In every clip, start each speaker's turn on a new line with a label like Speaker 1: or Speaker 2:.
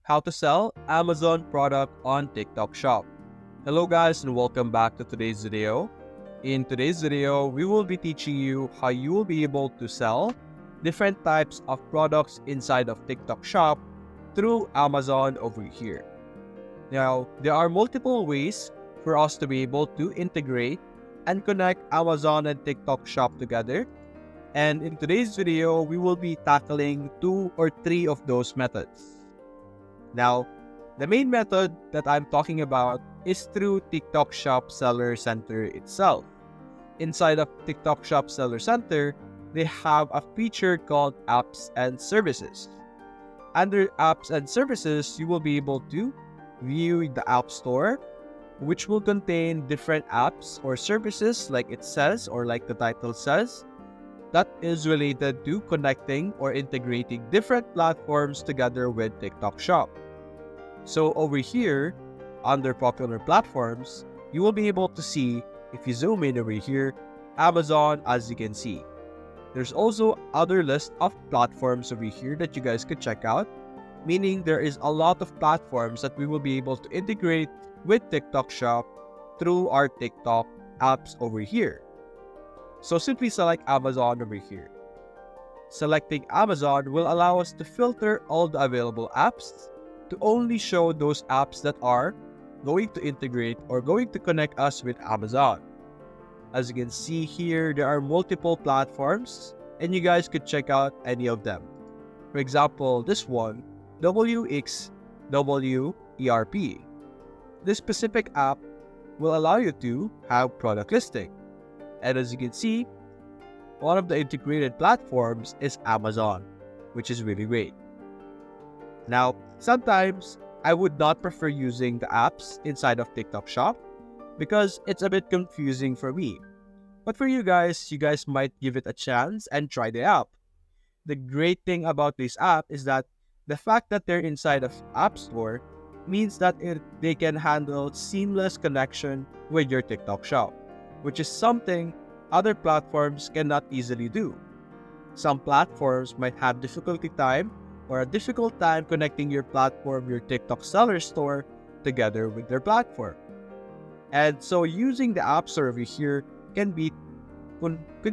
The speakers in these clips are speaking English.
Speaker 1: how to sell Amazon product on TikTok Shop. Hello guys and welcome back to today's video. In today's video, we will be teaching you how you will be able to sell different types of products inside of TikTok Shop through Amazon over here. Now, there are multiple ways for us to be able to integrate and connect Amazon and TikTok Shop together. And in today's video, we will be tackling 2 or 3 of those methods. Now, the main method that I'm talking about is through TikTok Shop Seller Center itself. Inside of TikTok Shop Seller Center, they have a feature called Apps and Services. Under Apps and Services, you will be able to view the App Store, which will contain different apps or services like it says or like the title says, that is related to connecting or integrating different platforms together with TikTok Shop. So over here, under popular platforms, you will be able to see, if you zoom in over here, Amazon as you can see. There's also other list of platforms over here that you guys could check out, meaning there is a lot of platforms that we will be able to integrate with TikTok Shop through our TikTok apps over here. So simply select Amazon over here. Selecting Amazon will allow us to filter all the available apps to only show those apps that are going to integrate or going to connect us with Amazon. As you can see here, there are multiple platforms and you guys could check out any of them. For example, this one, WXWERP. This specific app will allow you to have product listing. And as you can see, one of the integrated platforms is Amazon, which is really great. Now, sometimes I would not prefer using the apps inside of TikTok Shop because it's a bit confusing for me. But for you guys might give it a chance and try the app. The great thing about this app is that the fact that they're inside of App Store means that they can handle seamless connection with your TikTok Shop, which is something other platforms cannot easily do. Some platforms might have a difficult time connecting your platform, your TikTok seller store, together with their platform. And so using the App Store over here could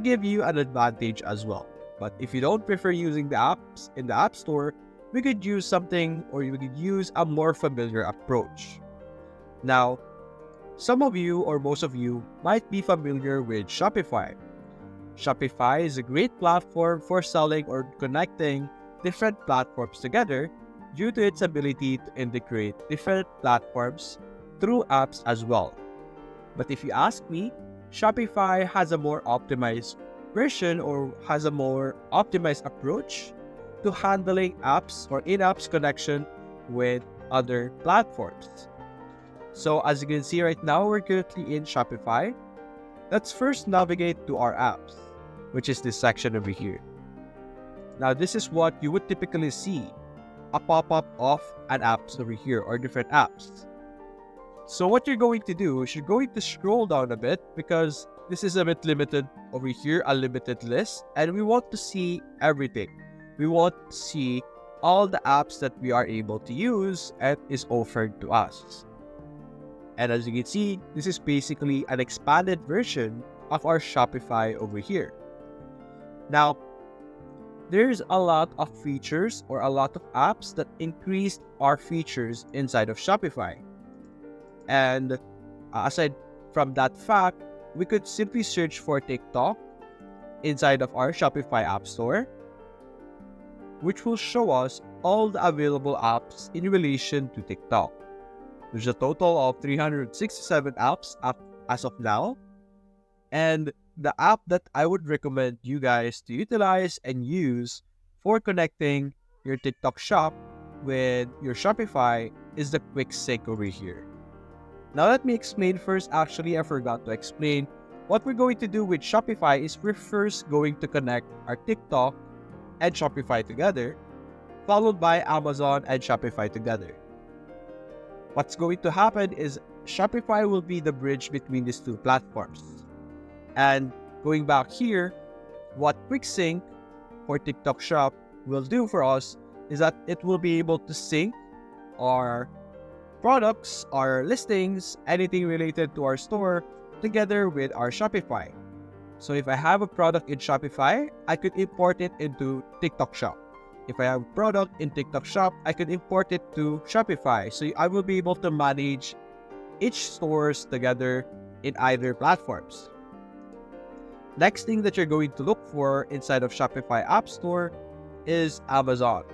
Speaker 1: give you an advantage as well. But if you don't prefer using the apps in the App Store, we could use a more familiar approach. Now, some of you or most of you might be familiar with Shopify. Shopify is a great platform for selling or connecting different platforms together due to its ability to integrate different platforms through apps as well. But if you ask me, Shopify has a more optimized version or has a more optimized approach to handling apps or in-apps connection with other platforms. So as you can see right now, we're currently in Shopify. Let's first navigate to our apps, which is this section over here. Now this is what you would typically see, a pop-up of an apps over here or different apps. So what you're going to do is you're going to scroll down a bit because this is a bit limited over here, a limited list, and we want to see everything. We want to see all the apps that we are able to use and is offered to us. And as you can see, this is basically an expanded version of our Shopify over here. Now, there's a lot of features or a lot of apps that increased our features inside of Shopify. And aside from that fact, we could simply search for TikTok inside of our Shopify App Store, which will show us all the available apps in relation to TikTok. There's a total of 367 apps as of now. And the app that I would recommend you guys to utilize and use for connecting your TikTok shop with your Shopify is the Quick Sync over here. Now let me explain first. Actually, I forgot to explain. What we're going to do with Shopify is we're first going to connect our TikTok and Shopify together, followed by Amazon and Shopify together. What's going to happen is Shopify will be the bridge between these two platforms. And going back here, what QuickSync for TikTok Shop will do for us is that it will be able to sync our products, our listings, anything related to our store together with our Shopify. So if I have a product in Shopify, I could import it into TikTok Shop. If I have a product in TikTok Shop, I could import it to Shopify. So I will be able to manage each stores together in either platforms. Next thing that you're going to look for inside of Shopify App Store is Amazon.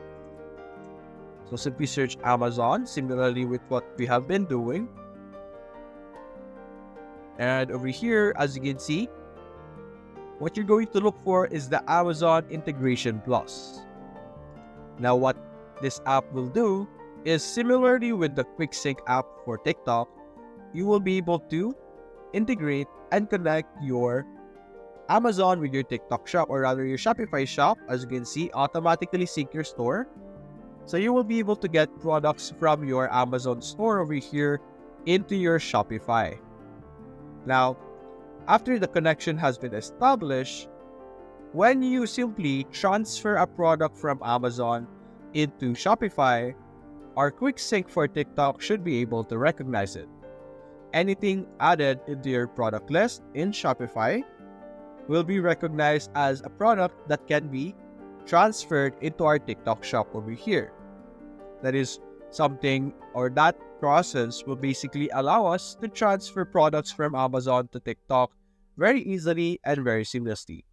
Speaker 1: So simply search Amazon, similarly with what we have been doing. And over here, as you can see, what you're going to look for is the Amazon Integration Plus. Now, what this app will do is similarly with the QuickSync app for TikTok, you will be able to integrate and connect your Amazon with your TikTok shop, or rather your Shopify shop. As you can see, automatically sync your store. So you will be able to get products from your Amazon store over here into your Shopify. Now, after the connection has been established, when you simply transfer a product from Amazon into Shopify, our QuickSync for TikTok should be able to recognize it. Anything added into your product list in Shopify will be recognized as a product that can be transferred into our TikTok shop over here. That is something, or that process will basically allow us to transfer products from Amazon to TikTok very easily and very seamlessly.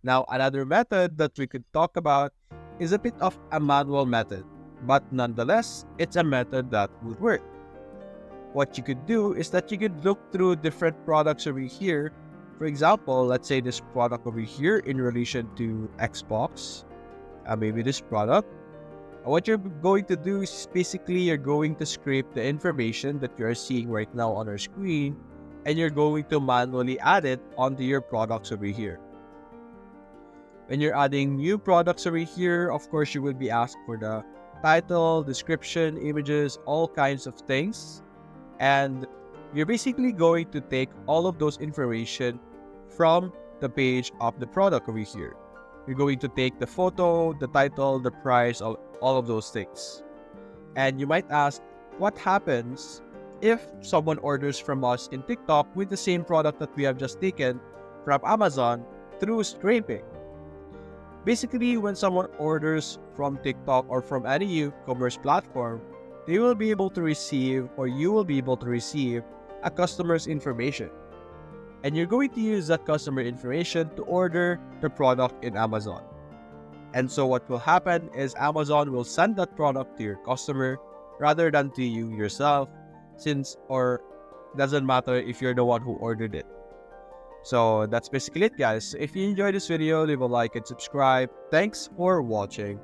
Speaker 1: Now, another method that we could talk about is a bit of a manual method, but nonetheless, it's a method that would work. What you could do is that you could look through different products over here. For example, let's say this product over here in relation to Xbox, maybe this product. What you're going to do is basically you're going to scrape the information that you're seeing right now on our screen, and you're going to manually add it onto your products over here. When you're adding new products over here, of course, you will be asked for the title, description, images, all kinds of things. And you're basically going to take all of those information from the page of the product over here. You're going to take the photo, the title, the price, all of those things. And you might ask, what happens if someone orders from us in TikTok with the same product that we have just taken from Amazon through scraping? Basically, when someone orders from TikTok or from any e-commerce platform, they will be able to receive, or you will be able to receive, a customer's information. And you're going to use that customer information to order the product in Amazon. And so what will happen is Amazon will send that product to your customer rather than to you yourself, or doesn't matter if you're the one who ordered it. So that's basically it, guys. If you enjoyed this video, leave a like and subscribe. Thanks for watching.